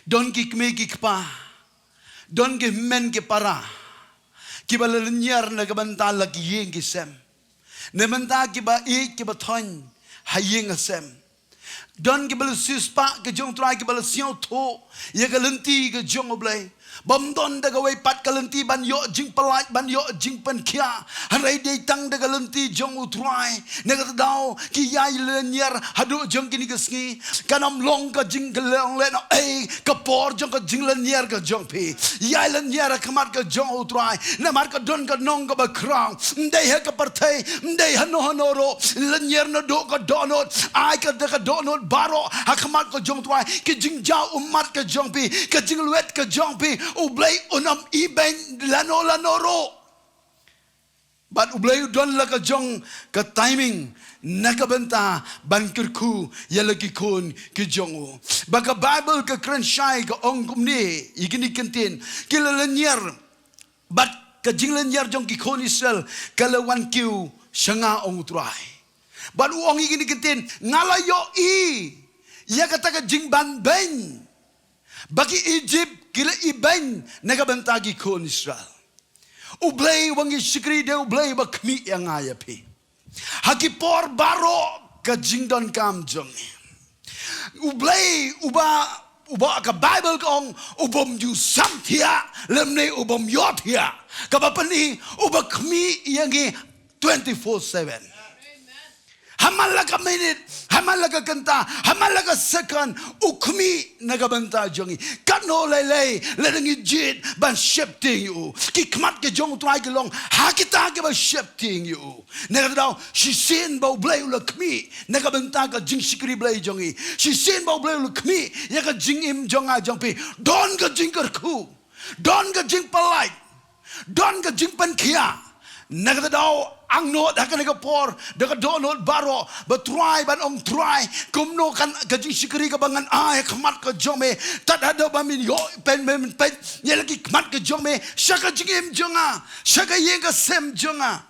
Don ki kme ki kpa. Don ki men ki para. Ki ba lehnohei na kabanta lagi yeng ki sem. Ne menta ki ba ki ba thon hayeng sem. Don ki ba suspa ke jong try ki ba siao tho. Ye ka lenti ke jong oblei. Bom don da gawai pat kalenti ban yo jing palai ban yo jing pen kia harai dei tang da kalenti jong utrai nega dau ki yai lehnohei hadu jong kini kesngi kanam long ka jing gelong le no ka por jong ka jing lehnohei ka jong pi yai lehnohei kamat ka jong utrai na mar ka don ka nong ka ba krang ndei ha ka parthai ndei hano ro lehnohei no do ka donot ai ka da ka donot baro ha kamat ka jong utrai ki jing jau umat ka jong pi ka jing luet ka jong pi Ublay unam iben lano ro. But ublay don la ka jong ka timing nakabenta ban KYRKHU yalagi kun ki jongu. Baka Bible ka krenshai ka ongkum ni igini kentin kila lehnohei but ka jing lehnohei jong ki kun Israel kalawan kiu shanga ong utrai. But uong igini kentin ngalayo ya kata ka jing ban ben bagi Egypt kila iben nagabantagi kon Israel. Ublay wangi shikri de ublay bakmi yang ayapi. Hakipor baro ka jingdon kam jong. Ublay uba ka Bible kong ubom yu samtia lemne ubom yot ya. Kabapani uba kmi yangi 24/7. Hamalaga minute, hamalaga kanta, hamalaga second, ukmi nagabanta jongi. Kano lele, letting jit ban shifting you. Kikmat ke jong try long, hakita ke ba shifting you. Nagadao, she seen ba blay ulakmi, nagabanta ka Jingshakri blay jongi. She seen ba blay ulakmi, yaka jingim jonga jongpi. Don ka JINGKYRKHU, don ka jing palai, don ka jing pankia. Nagadao. Ang no dakan ka por daga donol baro but try ban ong try kumno kan ka Jingshakri ka bangan ay kmat ka jome tadado ba min yo pen yelaki kmat ka jome shaka jingim jonga shaka yeng ka sem jonga